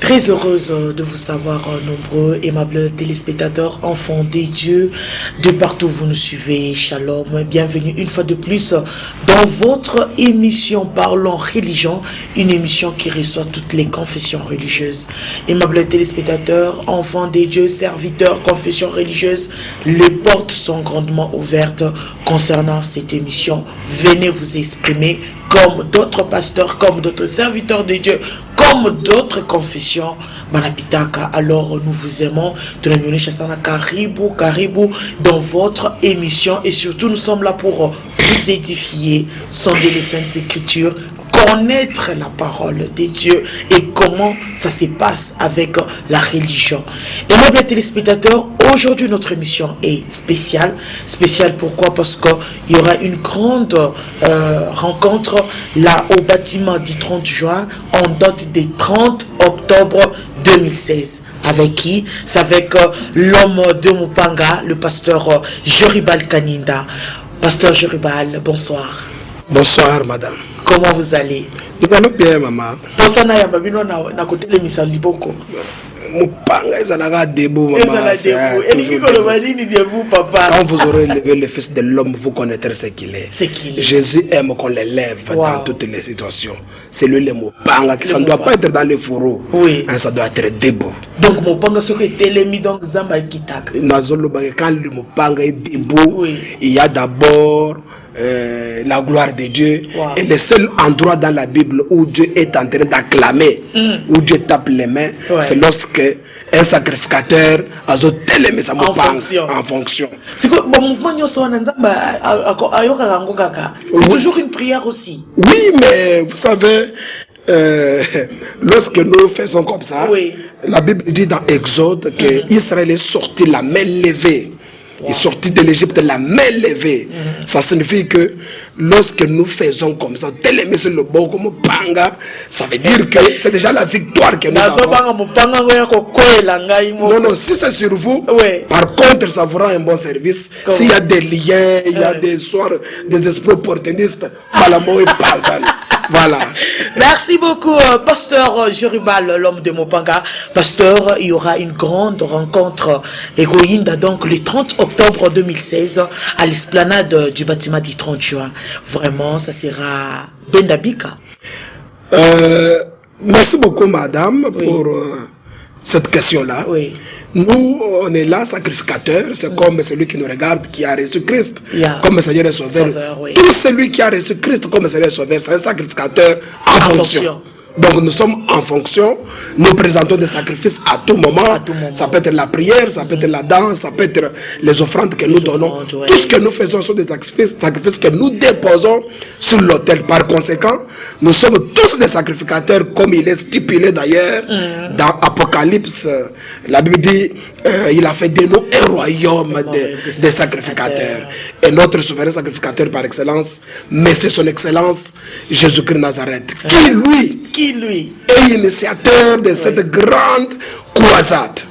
Très heureuse de vous savoir nombreux, aimables téléspectateurs, enfants des dieux, de partout où vous nous suivez. Shalom, bienvenue une fois de plus dans votre émission Parlons Religion, une émission qui reçoit toutes les confessions religieuses. Aimables téléspectateurs, enfants des dieux, serviteurs, confessions religieuses, les portes sont grandement ouvertes concernant cette émission. Venez vous exprimer comme d'autres pasteurs, comme d'autres serviteurs de Dieu, comme d'autres confessions. Manapitaka, alors nous vous aimons. Karibu, Karibu dans votre émission, et surtout nous sommes là pour vous édifier, sonder les Saintes Écritures, connaître la parole de Dieu et comment ça se passe avec la religion. Et mes téléspectateurs, aujourd'hui notre émission est spéciale. Spéciale pourquoi? Parce qu'il y aura une grande rencontre là au bâtiment du 30 juin en date des 30 octobre 2016. Avec qui? C'est avec l'homme de Mupanga, le pasteur Joribal Kaninda. Pasteur Joribal, bonsoir. Bonsoir, madame. Comment vous allez? Nous allons bien, maman. Mupanga, ils debout, maman. Quand vous aurez levé le Fils de l'homme, vous connaîtrez ce qu'il est. Jésus aime qu'on l'élève dans toutes les situations. C'est lui le Mupanga, ça ne doit pas être dans les fourreaux. Oui. Ça doit être debout. Donc Mupanga serait télémi donc Zamba Kitaka. Quand le Mupanga est debout, oui, il y a d'abord la gloire de Dieu. Et le seul endroit dans la Bible où Dieu est en train d'acclamer, où Dieu tape les mains, c'est lorsque un sacrificateur a télémé sa en fonction. C'est que bon mouvement toujours une prière aussi. Oui, mais vous savez, lorsque nous faisons comme ça, la Bible dit dans Exode que Israël est sorti la main levée. Il est sorti de l'Égypte la main levée. Ça signifie que lorsque nous faisons comme ça, télémé sur le bon comme panga, ça veut dire que c'est déjà la victoire que nous avons. Non, non, si c'est sur vous, par contre, ça vous rend un bon service. S'il y a des liens, il y a des soirs, des esprits opportunistes, voilà. Merci beaucoup, pasteur Joribal, l'homme de Mopanga. Pasteur, il y aura une grande rencontre héroïne, donc le 30 octobre 2016 à l'esplanade du bâtiment du 30 juin. Vraiment, ça sera Bendabika. Merci beaucoup, madame, pour cette question-là. Nous, on est là, sacrificateur, c'est comme celui qui nous regarde, qui a reçu Christ comme Seigneur et Sauveur. Tout celui qui a reçu Christ comme Seigneur et Sauveur, c'est un sacrificateur en fonction. Donc nous sommes en fonction, nous présentons des sacrifices à tout moment. Ça peut être la prière, ça peut être la danse, ça peut être les offrandes que nous donnons. Tout ce que nous faisons sont des sacrifices que nous déposons sur l'autel. Par conséquent, nous sommes tous des sacrificateurs, comme il est stipulé d'ailleurs dans Apocalypse. La Bible dit, il a fait de nous un royaume des sacrificateurs. Et notre souverain sacrificateur par excellence, mais c'est son excellence, Jésus-Christ Nazareth, qui lui est initiateur de cette grande croisade.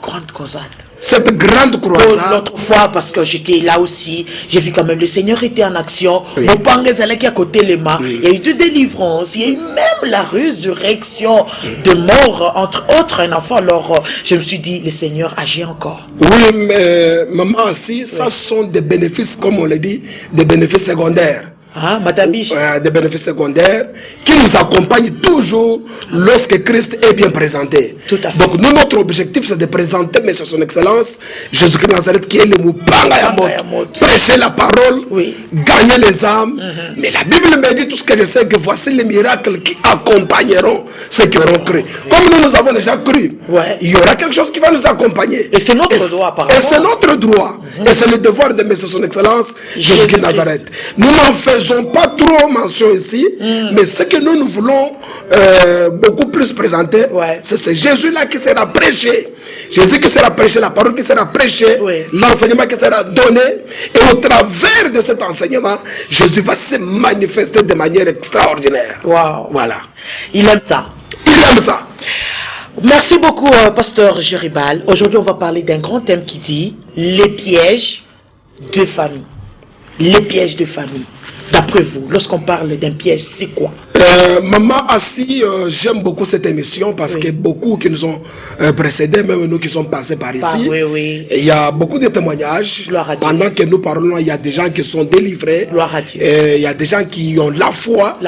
Cette grande croisade. L'autre fois, parce que j'étais là aussi, j'ai vu quand même le Seigneur était en action. Mon pangé qui à côté les mains. Il y a eu de délivrance, il y a eu même la résurrection de mort, entre autres un enfant. Alors je me suis dit, le Seigneur agit encore. Oui, mais maman, si ça sont des bénéfices, comme on le dit, des bénéfices secondaires. Des bénéfices secondaires qui nous accompagnent toujours lorsque Christ est bien présenté. Donc nous, notre objectif, c'est de présenter, mais sur son excellence, Jésus-Christ Nazareth, qui est le Mupanga, prêcher la parole, gagner les âmes. Mais la Bible me dit tout ce que je sais, que voici les miracles qui accompagneront ceux qui auront cru. Comme nous avons déjà cru, il y aura quelque chose qui va nous accompagner. Et c'est notre droit, par exemple. Et c'est notre droit. Et c'est le devoir de mettre son excellence, Jésus-Christ Nazareth. Nous n'en faisons pas trop mention ici, mais ce que nous voulons beaucoup plus présenter, c'est ce Jésus-là qui sera prêché. Jésus qui sera prêché, la parole qui sera prêchée, l'enseignement qui sera donné, et au travers de cet enseignement, Jésus va se manifester de manière extraordinaire. Voilà. Il aime ça. Il aime ça. Merci beaucoup, pasteur Joribal. Aujourd'hui, on va parler d'un grand thème qui dit les pièges de famille. Les pièges de famille. d'après vous, lorsqu'on parle d'un piège, c'est quoi? Maman Assis, j'aime beaucoup cette émission parce que beaucoup qui nous ont précédés, même nous qui sommes passés par ici, il y a beaucoup de témoignages. Pendant que nous parlons, il y a des gens qui sont délivrés. Il y a des gens qui ont la foi.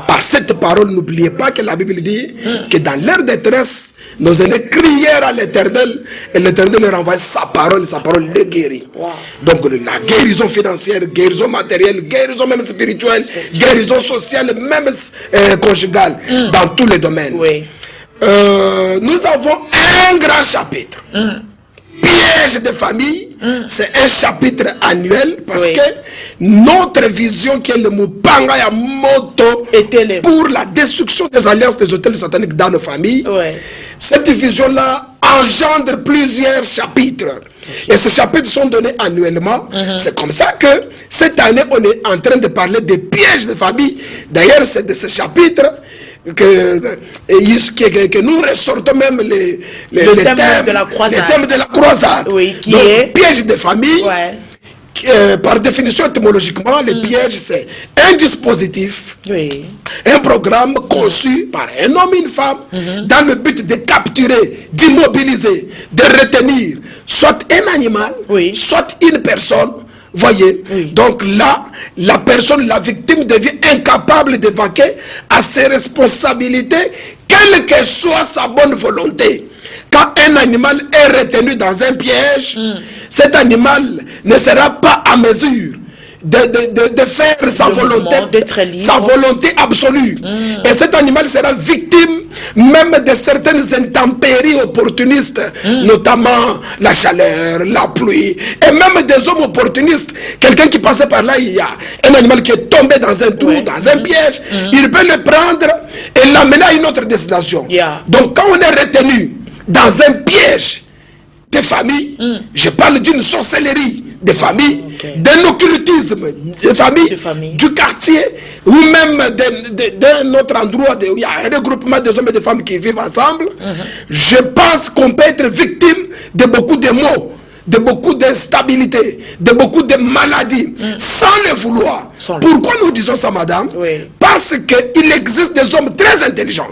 Par cette parole, n'oubliez pas que la Bible dit que dans leur détresse, nos aînés crièrent à l'Éternel et l'Éternel leur envoie sa parole les guérit. Donc la guérison financière, guérison matérielle, guérison même spirituelle, guérison sociale, même conjugale, dans tous les domaines. Nous avons un grand chapitre. Piège de famille, c'est un chapitre annuel parce que notre vision qui est le Mupanga ya Moto pour la destruction des alliances des hôtels sataniques dans nos familles, cette vision-là engendre plusieurs chapitres. Et ces chapitres sont donnés annuellement. C'est comme ça que cette année, on est en train de parler des pièges de famille. D'ailleurs, c'est de ces chapitres que nous ressortons même les thèmes de la croisade. Qui donc, est piège de famille. Par définition étymologiquement, le piège c'est un dispositif, un programme conçu par un homme et une femme dans le but de capturer, d'immobiliser, de retenir soit un animal, soit une personne. Voyez, donc là, la personne, la victime devient incapable de vaquer à ses responsabilités, quelle que soit sa bonne volonté. Quand un animal est retenu dans un piège, cet animal ne sera pas à mesure de faire sa volonté absolue. Et cet animal sera victime même de certaines intempéries opportunistes, notamment la chaleur, la pluie, et même des hommes opportunistes. Quelqu'un qui passait par là, il y a un animal qui est tombé dans un trou, dans un piège, il peut le prendre et l'amener à une autre destination. Donc quand on est retenu dans un piège de famille, je parle d'une sorcellerie de famille, d'un occultisme de famille, du quartier, ou même d'un autre endroit où il y a un regroupement de hommes et de femmes qui vivent ensemble. Je pense qu'on peut être victime de beaucoup de maux, de beaucoup d'instabilité, de beaucoup de maladies, sans le vouloir. Pourquoi nous disons ça, madame? Parce qu'il existe des hommes très intelligents.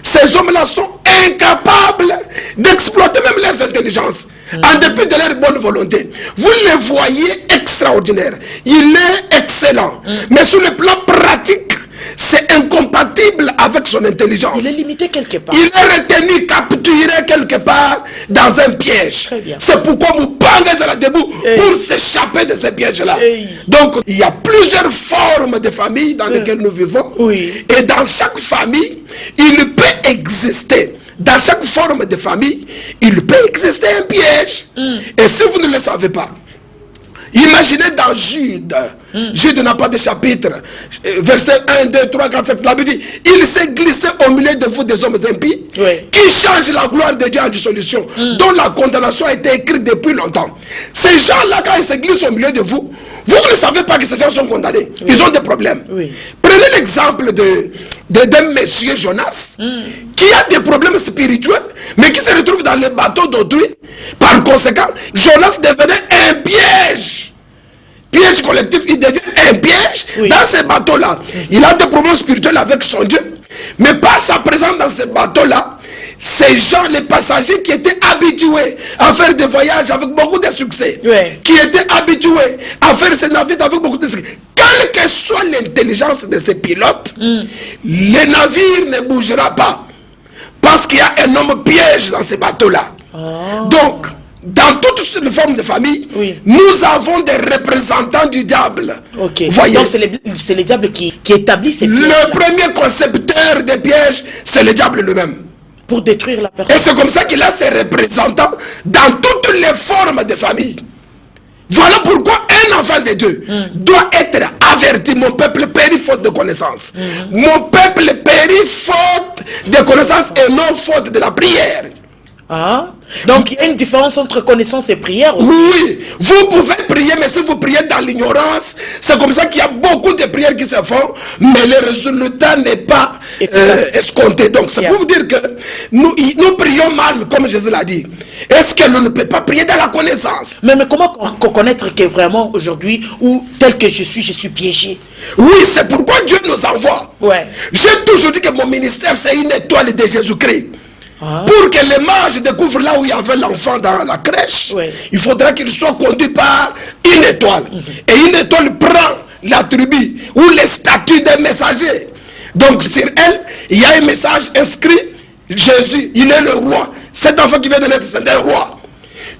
Ces hommes-là sont incapables d'exploiter même leurs intelligences, en dépit de leur bonne volonté. Vous le voyez extraordinaire. Il est excellent. Mais sur le plan pratique, c'est incompatible avec son intelligence. Il est limité quelque part. Il est retenu, capturé quelque part dans un piège. C'est pourquoi nous prenons la debout pour s'échapper de ces pièges-là. Donc, il y a plusieurs formes de famille dans lesquelles nous vivons. Et dans chaque famille, il peut exister. Dans chaque forme de famille, il peut exister un piège. Et si vous ne le savez pas, imaginez dans Jude. Jude n'a pas de chapitre. Verset 1, 2, 3, 4, 7. La Bible dit, il s'est glissé au milieu de vous des hommes impies qui changent la gloire de Dieu en dissolution, dont la condamnation a été écrite depuis longtemps. Ces gens-là, quand ils se glissent au milieu de vous, vous ne savez pas que ces gens sont condamnés. Ils ont des problèmes. Prenez l'exemple d'un monsieur Jonas qui a des problèmes spirituels, mais qui se retrouve dans le bateau d'autrui. Par conséquent, Jonas devenait un piège. Piège collectif, il devient un piège dans ce bateau-là. Il a des problèmes spirituels avec son Dieu. Mais par sa présence dans ce bateau-là, ces gens, les passagers qui étaient habitués à faire des voyages avec beaucoup de succès, qui étaient habitués à faire ces navires avec beaucoup de succès, quelle que soit l'intelligence de ces pilotes, le navire ne bougera pas. Parce qu'il y a un homme piège dans ce bateau-là. Donc, dans toutes les formes de famille, nous avons des représentants du diable. Voyez. Donc c'est le diable qui établit ces pièges. Le premier concepteur des pièges, c'est le diable lui-même. Pour détruire la personne. Et c'est comme ça qu'il a ses représentants dans toutes les formes de famille. Voilà pourquoi un enfant de Dieu doit être averti. Mon peuple périt faute de connaissance. Mon peuple périt faute de connaissance et non faute de la prière. Ah. Donc il y a une différence entre connaissance et prière aussi. Oui, vous pouvez prier, mais si vous priez dans l'ignorance, c'est comme ça qu'il y a beaucoup de prières qui se font, mais le résultat n'est pas escompté. Donc c'est pour vous dire que nous prions mal, comme Jésus l'a dit. Est-ce que l'on ne peut pas prier dans la connaissance? Mais comment connaître que vraiment aujourd'hui, ou tel que je suis piégé? Oui, c'est pourquoi Dieu nous envoie. Ouais. J'ai toujours dit que mon ministère, c'est une étoile de Jésus-Christ. Pour que les mages découvrent là où il y avait l'enfant dans la crèche, il faudra qu'il soit conduit par une étoile. Et une étoile prend la tribu ou les statuts des messagers. Donc sur elle, il y a un message inscrit: Jésus, il est le roi. Cet enfant qui vient de naître, c'est un roi.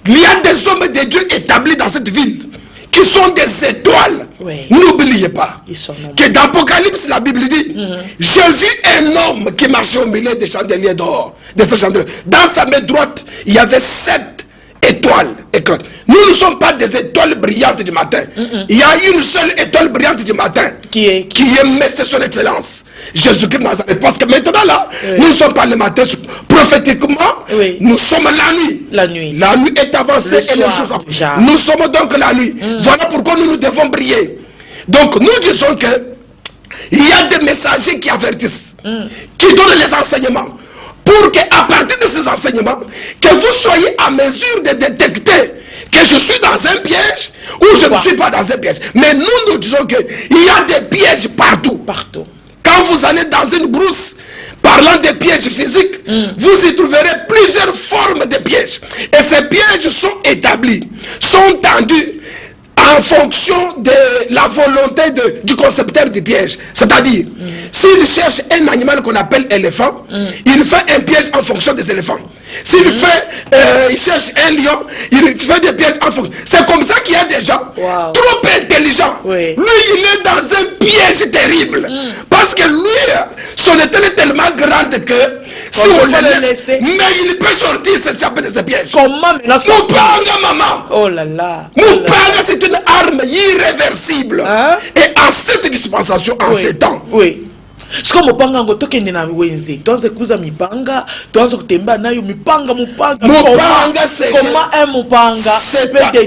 Il y a des hommes de Dieu établis dans cette ville qui sont des étoiles. N'oubliez pas que dans l'Apocalypse, la Bible dit: j'ai vu un homme qui marchait au milieu des chandeliers d'or, de ces chandeliers. Dans sa main droite, il y avait 7 étoiles éclatantes. Nous ne sommes pas des étoiles brillantes du matin. Il y a une seule étoile brillante du matin qui est mais c'est son excellence, Jésus-Christ de Nazareth. Parce que maintenant là, nous ne sommes pas le matin. Prophétiquement, nous sommes la nuit. La nuit est avancée et les jours. Nous sommes donc la nuit. Voilà pourquoi nous devons briller. Donc nous disons que il y a des messagers qui avertissent, qui donnent les enseignements, pour qu'à partir de ces enseignements, que vous soyez à mesure de détecter que je suis dans un piège ou je ne suis pas dans un piège. Mais nous disons qu'il y a des pièges partout. Quand vous allez dans une brousse, parlant des pièges physiques, vous y trouverez plusieurs formes de pièges. Et ces pièges sont établis, sont tendus en fonction de la volonté du concepteur du piège. C'est-à-dire, s'il cherche un animal qu'on appelle éléphant, il fait un piège en fonction des éléphants. S'il il cherche un lion, il fait des pièges en fonction. C'est comme ça qu'il y a des gens trop intelligents. Lui, il est dans un piège terrible. Parce que lui, son étoile est tellement grande que si on le laisse, mais il peut sortir, s'échapper de ce piège. Comment maintenant? Moupanga, maman. Oh là là. Moupanga, c'est une arme irréversible. Et en cette dispensation, en ces temps. Siko mupanga ngo tokende na wenze tuanze kuuza mipanga, tuanze kutembea nayo mipanga. Comment un mupanga peut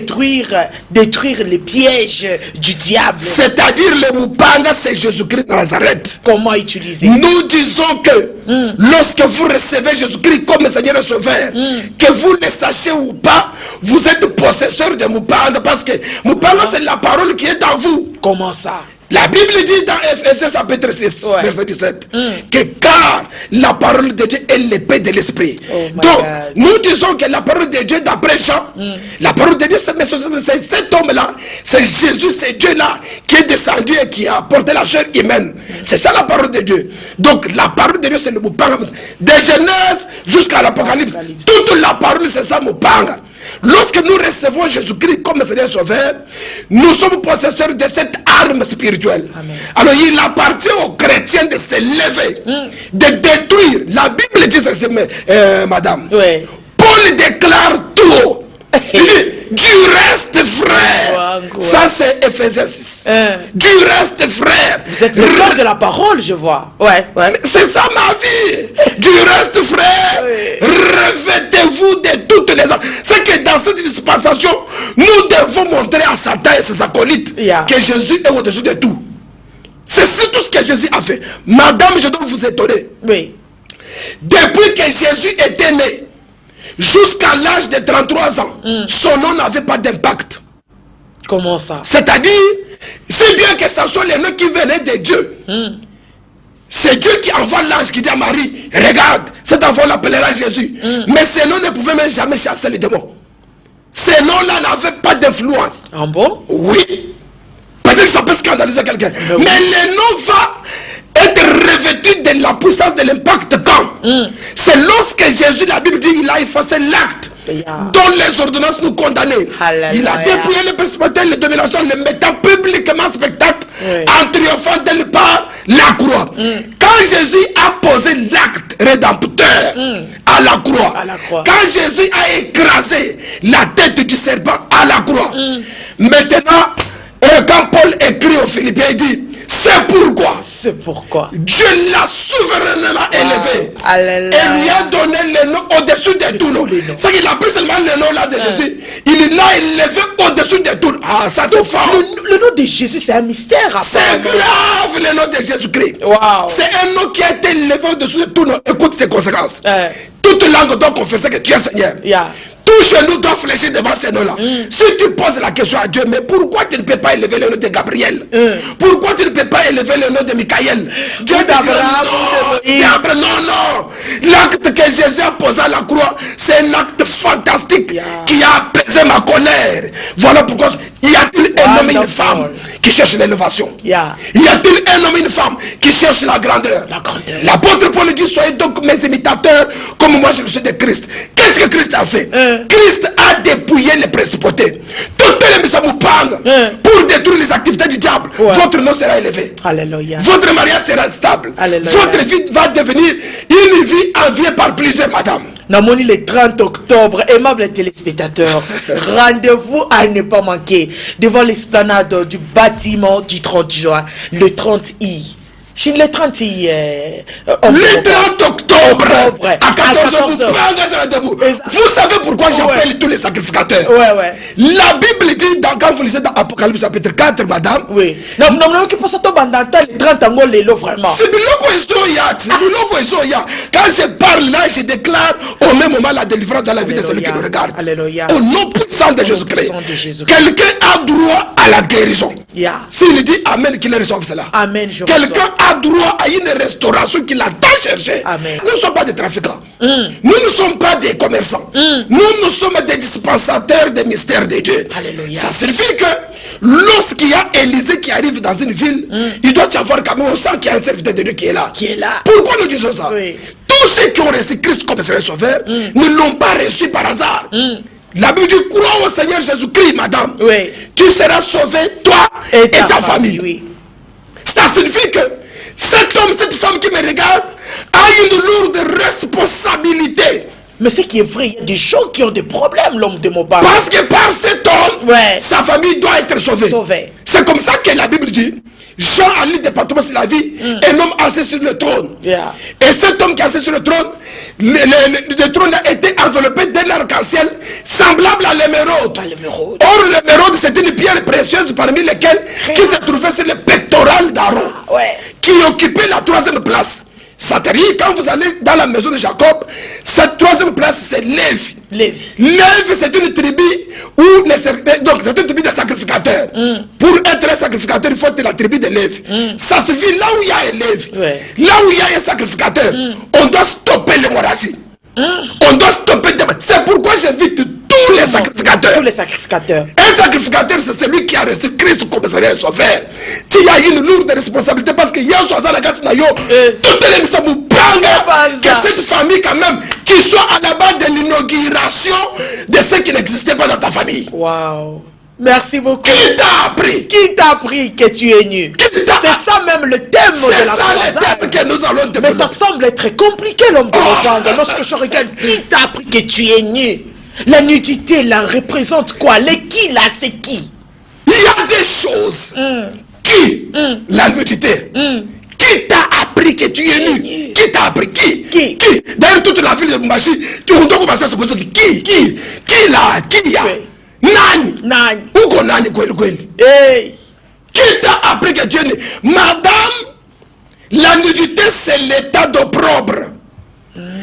détruire les pièges du diable? C'est-à-dire le mupanga, c'est Jésus-Christ de Nazareth. Comment utiliser? Nous disons que lorsque vous recevez Jésus-Christ comme Seigneur et Sauveur, que vous le sachiez ou pas, vous êtes possesseur de mupanga, parce que mupanga c'est la parole qui est en vous. Comment ça? La Bible dit dans Ephésiens chapitre 6, verset 17, que car la parole de Dieu est l'épée de l'esprit. Donc, nous disons que la parole de Dieu, d'après Jean, la parole de Dieu, c'est cet homme-là, c'est Jésus, c'est Dieu-là, qui est descendu et qui a porté la chair humaine. C'est ça la parole de Dieu. Donc, la parole de Dieu, c'est le Mupanga. De Genèse jusqu'à l'Apocalypse, toute la parole, c'est ça, Mupanga. Lorsque nous recevons Jésus-Christ comme Seigneur Sauveur, nous sommes possesseurs de cette arme spirituelle. Amen. Alors il appartient aux chrétiens de se lever, de détruire. La Bible dit ceci, madame. Paul déclare tout haut. Il dit, du reste, frère. Ça, c'est Ephésiens 6. Du reste, frère. Vous êtes le cœur de la parole, je vois. C'est ça ma vie. Du reste, frère, revêtez-vous de toutes les armes. C'est que dans cette dispensation, nous devons montrer à Satan et ses acolytes que Jésus est au-dessus de tout. C'est tout ce que Jésus a fait. Madame, je dois vous étonner. Depuis que Jésus était né, jusqu'à l'âge de 33 ans, son nom n'avait pas d'impact. Comment ça? C'est-à-dire, si bien que ce soit les noms qui venaient de Dieu, c'est Dieu qui envoie l'ange qui dit à Marie, regarde, cet enfant l'appellera Jésus. Mais ces noms ne pouvaient même jamais chasser les démons. Ces noms-là n'avaient pas d'influence. Ah bon? Oui. Peut-être que ça peut scandaliser quelqu'un. Mais le nom va être revêtu de la puissance de l'impact quand c'est lorsque Jésus, la Bible dit, il a effacé l'acte dont les ordonnances nous condamnaient. Il a dépouillé le presbytère, les dominations, le mettant publiquement en spectacle en triomphant d'elle par la croix. Quand Jésus a posé l'acte rédempteur à la croix, quand Jésus a écrasé la tête du serpent à la croix, maintenant, quand Paul écrit aux Philippiens, il dit, c'est pourquoi C'est pourquoi Dieu l'a souverainement élevé. Alléluia. Et lui a donné le nom au-dessus de tout nom. C'est qu'il a pris seulement le nom là de Jésus. Il l'a élevé au-dessus de tout. Ah, ça c'est fort. Le nom de Jésus, c'est un mystère. C'est grave le nom de Jésus-Christ. Wow. C'est un nom qui a été élevé au-dessus de tout nom. Écoute ses conséquences. Toute langue doit confesser que tu es Seigneur. Tout genou doit fléchir devant ces noms-là. Si tu poses la question à Dieu, mais pourquoi tu ne peux pas élever le nom de Gabriel? Pourquoi tu ne peux pas élever le nom de Michael? Dieu te dira non. L'acte que Jésus a posé à la croix, c'est un acte fantastique qui a apaisé ma colère. Voilà pourquoi y a-t-il un homme et une femme qui cherchent l'élévation? Y a-t-il un homme et une femme qui cherchent la grandeur? L'apôtre Paul dit, soyez donc mes imitateurs comme moi je le suis de Christ. Qu'est-ce que Christ a fait? Christ a dépouillé les principautés. Toutes les misamoupangs pour détruire les activités du diable. Votre nom sera élevé. Alléluia. Votre mariage sera stable. Alléluia. Votre vie va devenir une vie enviée par plusieurs madames. Namoni le 30 octobre, aimables téléspectateurs, rendez-vous à ne pas manquer devant l'esplanade du bâtiment du 30 juin, le 30i. Le 30 octobre à 14h, vous savez pourquoi j'appelle tous les sacrificateurs? La Bible dit, quand vous lisez dans Apocalypse chapitre 4, madame. Oui. Non, qui pense à toi, le 30 ans, vraiment. C'est quand je parle là, je déclare au même moment la délivrance dans la vie de celui qui me regarde. Alléluia. Au nom puissant de Jésus-Christ. Quelqu'un a droit à la guérison. S'il dit Amen, qu'il reçoive cela. Amen. Quelqu'un a droit à une restauration qu'il a tant cherché. Amen. Nous ne sommes pas des trafiquants. Nous ne sommes pas des commerçants. Nous sommes des dispensateurs des mystères de Dieu. Alléluia. Ça signifie que lorsqu'il y a Élisée qui arrive dans une ville, il doit y avoir quand même, on sent qu'il y a un serviteur de Dieu qui est là. Pourquoi nous disons ça? Tous ceux qui ont reçu Christ comme Seigneur Sauveur ne l'ont pas reçu par hasard. La Bible dit, crois au Seigneur Jésus-Christ, madame. Tu seras sauvé, toi et ta famille. Ça signifie que cet homme, cette femme qui me regarde a une lourde responsabilité. Mais ce qui est vrai, il y a des gens qui ont des problèmes, l'homme de Moba. Parce que par cet homme, sa famille doit être sauvée. C'est comme ça que la Bible dit. Jean a lu des département sur la vie, un homme assis sur le trône. Et cet homme qui est assis sur le trône, le trône a été enveloppé d'un arc-en-ciel semblable à l'émeraude. Or, l'émeraude, c'est une pierre précieuse parmi lesquelles qui se trouvait sur le pectoral d'Aaron, qui occupait la 3e place. C'est-à-dire, quand vous allez dans la maison de Jacob, cette 3e place, c'est Lévi. Lévi, c'est une tribu où donc c'est une tribu de sacrificateurs. Pour être un sacrificateur, il faut être la tribu de Lévi. Ça suffit là où il y a un Lévi. Là où il y a un sacrificateur, on doit stopper l'hémorragie. On doit stopper. C'est pourquoi j'invite tous les sacrificateurs. Tous les sacrificateurs. Un sacrificateur, c'est celui qui a reçu Christ comme Seigneur et Sauveur. Il y a une lourde responsabilité parce que hier soir, la carte toutes les mises que cette famille, quand même, qui soit à la base de l'inauguration de ce qui n'existait pas dans ta famille. Waouh. Merci beaucoup. Qui t'a appris? Qui t'a appris que tu es nu? C'est ça même le thème de la croisade. C'est ça le thème que nous allons développer. Mais ça semble être compliqué, l'homme de Novembre. Lorsque je regarde, qui t'a appris que tu es nu? La nudité, là, représente quoi? Les qui, là, c'est qui? Il y a des choses. Qui? La nudité. Qui t'a appris que tu es nu? Qui t'a appris? Qui? D'ailleurs, toute la ville de Mbashi, on doit commencer à se poser qui? Qui là? Qui y a? Nani. Où qu'on nani kweli? Qui t'a appris que tu es nu? Madame, la nudité, c'est l'état d'opprobre.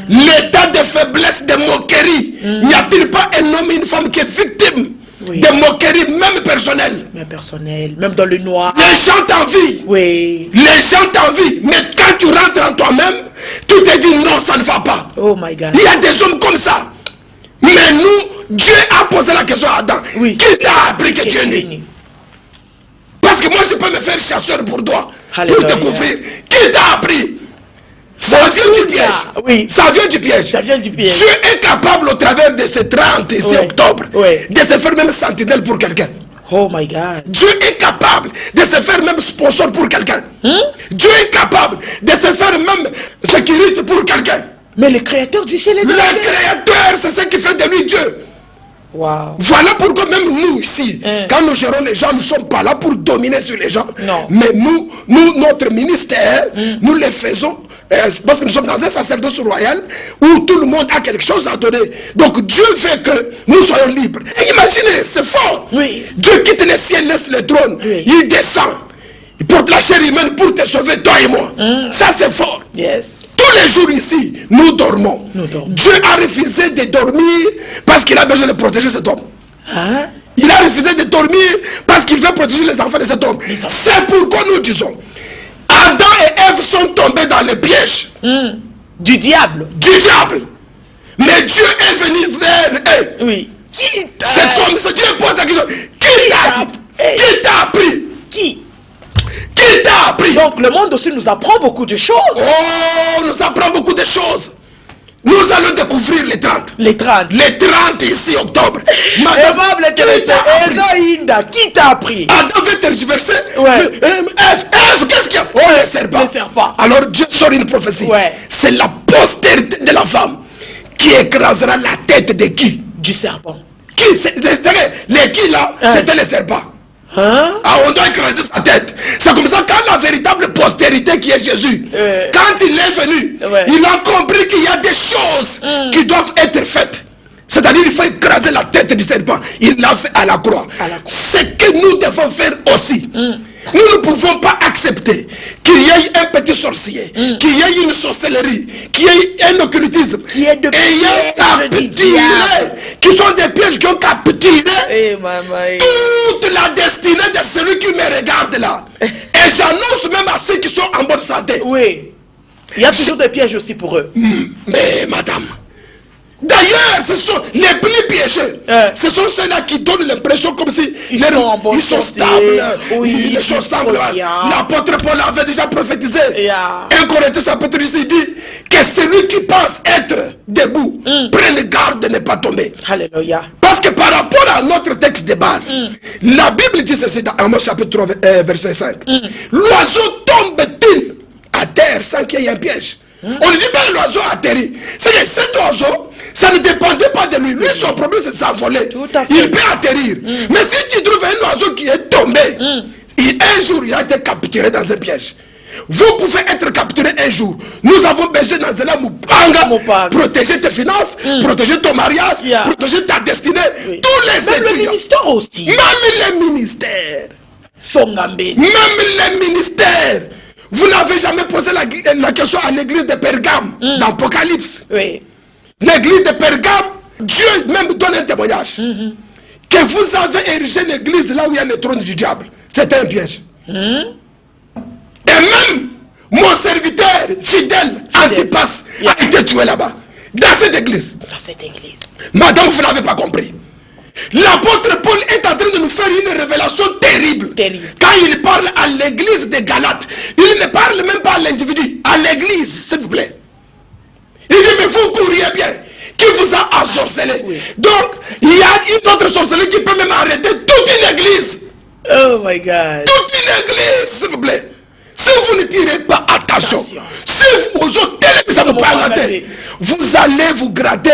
L'état de faiblesse, de moquerie. N'y a-t-il pas un homme et une femme qui est victime de moquerie, même personnelle? Même dans le noir. Les gens t'envient. Les gens t'envient. Mais quand tu rentres en toi-même, tu te dis non, ça ne va pas. Oh my God. Il y a des hommes comme ça. Mais nous, Dieu a posé la question à Adam. Qui t'a appris que tu es né? Parce que moi, je peux me faire chasseur pour toi. Pour te couvrir. Qui t'a appris? Ça vient du piège. Ça vient du piège. Dieu est capable au travers de ce 36 octobre de se faire même sentinelle pour quelqu'un. Oh my God. Dieu est capable de se faire même sponsor pour quelqu'un. Dieu est capable de se faire même sécurité pour quelqu'un. Mais le créateur du ciel et de la terre. Le créateur, c'est ce qui fait de lui Dieu. Wow. Voilà pourquoi même nous ici, quand nous gérons les gens, nous ne sommes pas là pour dominer sur les gens. Non. Mais nous notre ministère, nous le faisons parce que nous sommes dans un sacerdoce royal où tout le monde a quelque chose à donner. Donc Dieu veut que nous soyons libres. Et imaginez, c'est fort. Oui. Dieu quitte le ciel, laisse le trône. Oui. Il descend. Il porte la chair humaine pour te sauver, toi et moi. Ça, c'est fort. Yes. Tous les jours ici, nous dormons. Dieu a refusé de dormir parce qu'il a besoin de protéger cet homme. Hein? Il a refusé de dormir parce qu'il veut protéger les enfants de cet homme. C'est pourquoi nous disons, Adam et Ève sont tombés dans le piège. Du diable. Du diable. Mais Dieu est venu vers eux. Oui. C'est comme ça, Dieu pose la question. Qui t'a appris? Qui t'a appris? Donc le monde aussi nous apprend beaucoup de choses. Oh, nous apprend beaucoup de choses. Nous allons découvrir les 30. Les 30. Les 30 ici, octobre. Madame, qui t'a appris? Adam veut tergiverser. Ouais. Ève, qu'est-ce qu'il y a? Oh, les serpents. Alors Dieu sort une prophétie. Ouais. C'est la postérité de la femme qui écrasera la tête de qui? Du serpent. Qui? Les qui là? C'était les serpents. On doit écraser sa tête. C'est comme ça quand la véritable postérité qui est Jésus, quand il est venu, il a compris qu'il y a des choses qui doivent être faites. C'est-à-dire qu'il faut écraser la tête du serpent. Il l'a fait à la croix. C'est que nous devons faire aussi. Nous ne pouvons pas accepter qu'il y ait un petit sorcier, qu'il y ait une sorcellerie, qu'il y ait un occultisme, qui est de qui sont des pièges qui ont capturé toute la destinée de celui qui me regarde là. Et j'annonce même à ceux qui sont en bonne santé. Oui. Il y a toujours des pièges aussi pour eux. Mais madame, d'ailleurs, ce sont les plus piégeux. Ce sont ceux-là qui donnent l'impression comme si ils sont stables. Oui, les choses semblent. L'apôtre Paul avait déjà prophétisé. 1 Corinthiens chapitre 10 il dit que celui qui pense être debout prenne garde de ne pas tomber. Alléluia. Parce que par rapport à notre texte de base, la Bible dit ceci dans Amos chapitre 3 verset 5. L'oiseau tombe-t-il à terre sans qu'il y ait un piège? On ne dit pas l'oiseau atterrit. C'est que cet oiseau, ça ne dépendait pas de lui. Lui, son problème, c'est de s'envoler. Il peut atterrir. Mais si tu trouves un oiseau qui est tombé, un jour, il a été capturé dans un piège. Vous pouvez être capturé un jour. Nous avons besoin dans un mupanga, protéger tes finances, protéger ton mariage, protéger ta destinée. Tous les étudiants. Même le ministère aussi. Même les ministères. Songambé. Même les ministères. Vous n'avez jamais posé la question à l'église de Pergame dans l'Apocalypse. Oui. L'église de Pergame, Dieu même donne un témoignage. Que vous avez érigé l'église là où il y a le trône du diable. C'était un piège. Et même mon serviteur fidèle, Antipas, a été tué là-bas. Dans cette église. Madame, vous n'avez pas compris. L'apôtre Paul est en train de nous faire une révélation terrible. Quand il parle à l'église de Galates, il ne parle même pas à l'individu, à l'église, s'il vous plaît. Il dit, mais vous courriez bien. Qui vous a ensorcelé? Donc, il y a une autre sorcellerie qui peut même arrêter toute une église. Oh my God. Toute une église, s'il vous plaît. Si vous ne tirez pas attention, si vous vous allez vous gratter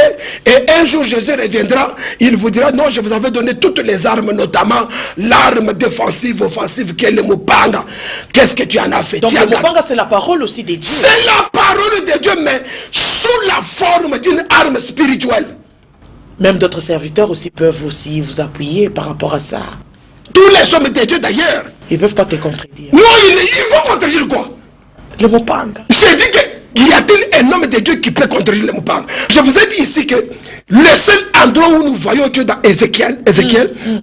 et un jour Jésus reviendra, il vous dira non, je vous avais donné toutes les armes, notamment l'arme défensive, offensive qui est le mupanga. Qu'est-ce que tu en as fait? Donc le mupanga c'est la parole aussi de Dieu. C'est la parole de Dieu, mais sous la forme d'une arme spirituelle. Même d'autres serviteurs aussi peuvent aussi vous appuyer par rapport à ça. Tous les hommes de Dieu d'ailleurs. Ils ne peuvent pas te contredire. Non, ils vont contredire quoi? Le mupanga. J'ai dit que y a-t-il un homme de Dieu qui peut contredire le mupanga? Je vous ai dit ici que le seul endroit où nous voyons Dieu dans Ézéchiel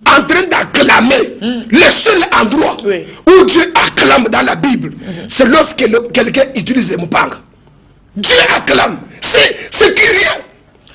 en train d'acclamer, le seul endroit où Dieu acclame dans la Bible, c'est lorsque quelqu'un utilise le mupanga. Dieu acclame. C'est curieux.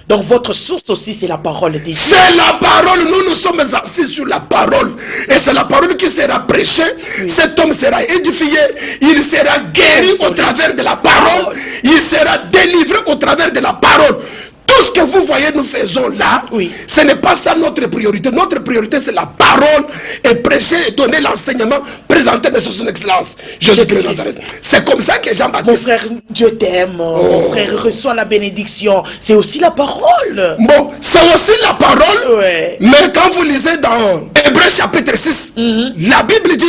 Donc votre source aussi c'est la parole de Dieu. C'est la parole, nous sommes assis sur la parole. Et c'est la parole qui sera prêchée. Cet homme sera édifié. Il sera guéri au travers de la parole. Il sera délivré au travers de la parole. Tout ce ce que vous voyez nous faisons là, ce n'est pas ça notre priorité. Notre priorité, c'est la parole et prêcher et donner l'enseignement présenté de son excellence Jésus-Christ de Nazareth. C'est comme ça que Jean-Baptiste... Mon frère, Dieu t'aime. Mon frère, reçoit la bénédiction. C'est aussi la parole. Bon, c'est aussi la parole. Mais quand vous lisez dans Hébreux chapitre 6, la Bible dit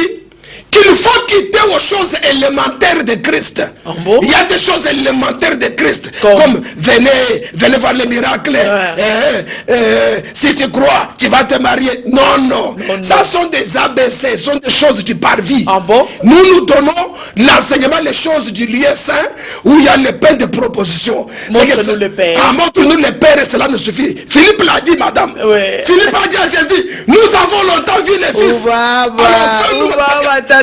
qu'il faut quitter aux choses élémentaires de Christ. Il y a des choses élémentaires de Christ, comme venez voir les miracles. Si tu crois, tu vas te marier. Non. Ça sont des ABC, sont des choses du parvis. Nous donnons l'enseignement, les choses du lieu saint, où il y a le pain de proposition. Montre-nous le Père. Montre-nous le Père et cela nous suffit. Philippe l'a dit, madame. Philippe a dit à Jésus, nous avons longtemps vu les fils. Vous savez pourquoi, madame?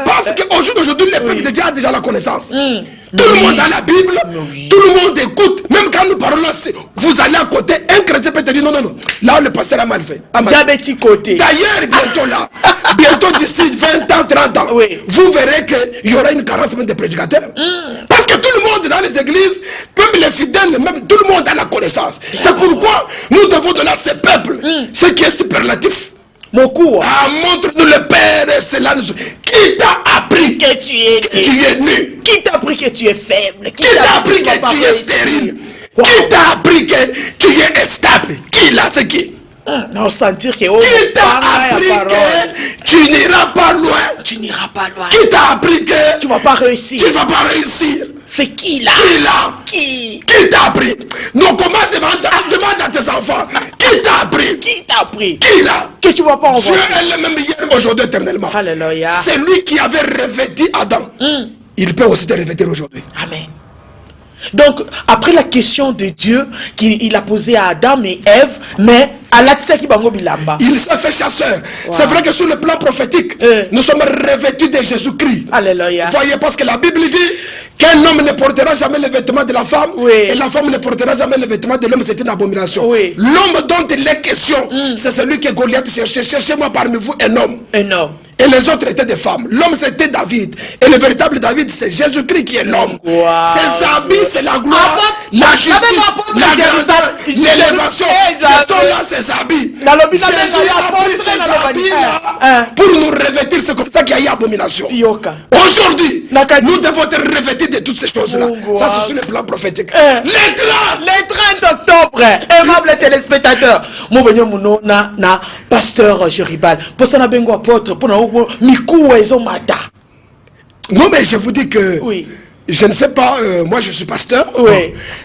Parce qu'au jour d'aujourd'hui, le peuple de Dieu a déjà la connaissance. Tout le monde a la Bible, tout le monde écoute. Même quand nous parlons, vous allez à côté, un chrétien peut te dire non. Là, le pasteur a mal fait. Diabétique côté. D'ailleurs, bientôt là, bientôt d'ici 20 ans, 30 ans, vous verrez qu'il y aura une carence même de prédicateurs. Parce que tout le monde dans les églises, même les fidèles, même tout le monde a la connaissance. C'est pourquoi nous devons donner à ce peuple ce qui est superlatif. Montre-nous le Père et cela nous... Qui t'a appris que tu es nu? Qui t'a appris que tu es faible? Qui t'a appris que tu es stérile? Qui t'a appris que tu es instable? Qui là, c'est qui? Non, sentir que... Qui t'a appris que tu n'iras pas loin? Tu n'iras pas loin. Qui t'a appris que... tu vas pas réussir? Tu vas pas réussir. C'est qui là? Qui là? Qui t'a appris? Non, commence demande à tes enfants. Qui t'a appris? Qui t'a appris? Qui là? Que tu vas pas en voir. Dieu est le même hier, aujourd'hui, éternellement. Alléluia. C'est lui qui avait revêtu Adam. Il peut aussi te revêtir aujourd'hui. Amen. Donc, après la question de Dieu qu'il a posée à Adam et Ève, mais à l'accès qui bango bilamba. Il s'est fait chasseur. C'est vrai que sur le plan prophétique, nous sommes revêtus de Jésus-Christ. Alléluia. Voyez, parce que la Bible dit qu'un homme ne portera jamais le vêtement de la femme et la femme ne portera jamais le vêtement de l'homme. C'est une abomination. L'homme dont il est question, c'est celui que Goliath cherchait. Cherchez-moi parmi vous un homme. Un homme. Et les autres étaient des femmes. L'homme c'était David. Et le véritable David c'est Jésus-Christ qui est l'homme. Ses habits c'est la gloire, la justice, la grandeur, l'élévation. Ce sont là ses habits. Jésus a pris ses habits là pour nous revêtir. C'est comme ça qu'il y a eu abomination. Aujourd'hui, nous devons être revêtis de toutes ces choses là. Ça c'est sur le plan prophétique. Les 30 octobre, aimables téléspectateurs. Mon na pasteur Jéribal. Pour ça, bengo apôtre. Pour non mais je vous dis que je ne sais pas, moi je suis pasteur,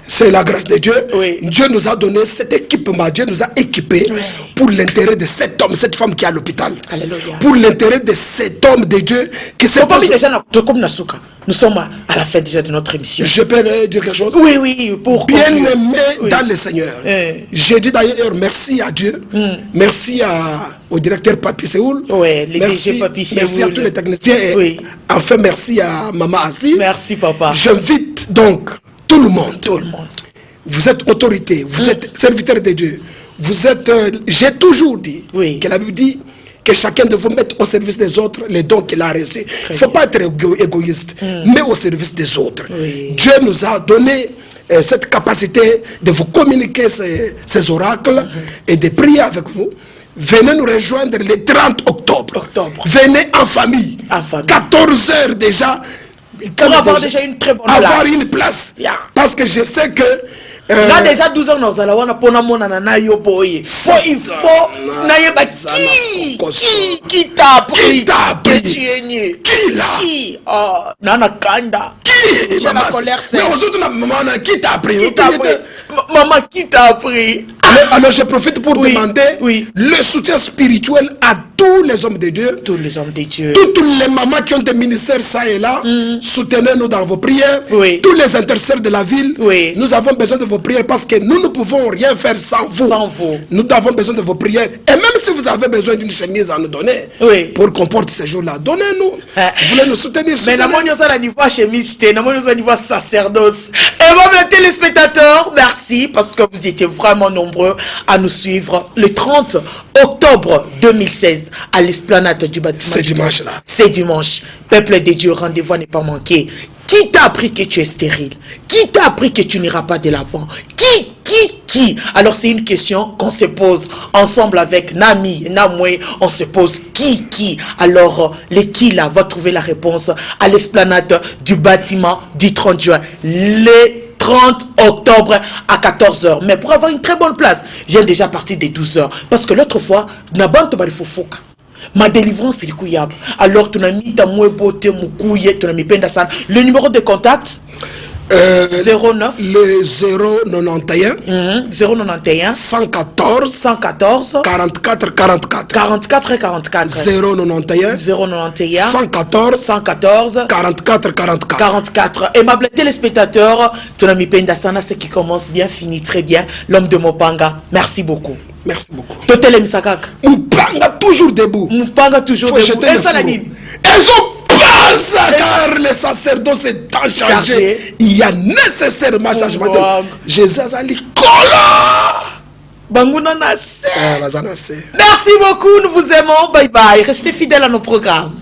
c'est la grâce de Dieu. Dieu nous a donné cet équipement, Dieu nous a équipés pour l'intérêt de cet homme, cette femme qui est à l'hôpital. Pour l'intérêt de cet homme de Dieu qui s'est posé... Nous sommes à la fin déjà de notre émission. Je peux dire quelque chose? Oui, pour bien-aimé dans le Seigneur. J'ai dit d'ailleurs merci à Dieu, merci au directeur Papi Séoul, merci à tous les techniciens et enfin merci à Maman Assi. Merci papa. J'invite donc tout le monde. Vous êtes autorité, vous êtes serviteur de Dieu. Vous êtes, j'ai toujours dit que la Bible dit que chacun de vous mette au service des autres les dons qu'il a reçus. Il ne faut pas être égoïste, mais au service des autres. Dieu nous a donné cette capacité de vous communiquer ces oracles et de prier avec vous. Venez nous rejoindre le 30 octobre. Venez en famille. 14 heures déjà. Pour avoir déjà une très bonne place. Avoir une place. Parce que je sais que là déjà 12 ans nous allons pour il faut naïba qui t'a appris tu es nu qui là nana kanda qui maman mais aujourd'hui maman qui t'a appris maman qui t'a appris. Alors je profite pour demander le soutien spirituel à tous les hommes de Dieu, toutes les mamans qui ont des ministères ça et là, soutenez-nous dans vos prières, tous les intercesseurs de la ville, nous avons besoin de vos prières parce que nous ne pouvons rien faire sans vous. Nous avons besoin de vos prières et même si vous avez besoin d'une chemise à nous donner pour qu'on porte ces jours-là, donnez-nous. Vous voulez nous soutenir, mais nous avons niveau chemise, nous avons niveau sacerdoce. Et vous les téléspectateurs, merci parce que vous étiez vraiment nombreux à nous suivre le 30 octobre 2016 à l'esplanade du bâtiment. C'est dimanche là. C'est dimanche. Peuple de Dieu, rendez-vous à ne pas manquer. Qui t'a appris que tu es stérile? Qui t'a appris que tu n'iras pas de l'avant? Qui? Alors c'est une question qu'on se pose ensemble avec Nami, Namwe, on se pose qui? Alors les qui là va trouver la réponse à l'esplanade du bâtiment du 30 juin. Les 30 octobre à 14h. Mais pour avoir une très bonne place, je viens déjà partir des 12h. Parce que l'autre fois, ma délivrance est le couillable. Alors tu n'as mis ta beauté, tu n'as mis pendasan. Le numéro de contact 09 le 091 091 114 44 091 114 44. Aimable téléspectateurs, Tonami Pendasana, ce qui commence bien finit très bien. L'homme de Mopanga, merci beaucoup. Merci beaucoup. Totele Misakak. Mupanga toujours debout. Mupanga toujours debout. Et Salanine. Elles sont pas car le sacerdoce est chargé. Il y a nécessairement changement. Jésus a dit merci beaucoup, nous vous aimons. Bye bye. Restez fidèles à nos programmes.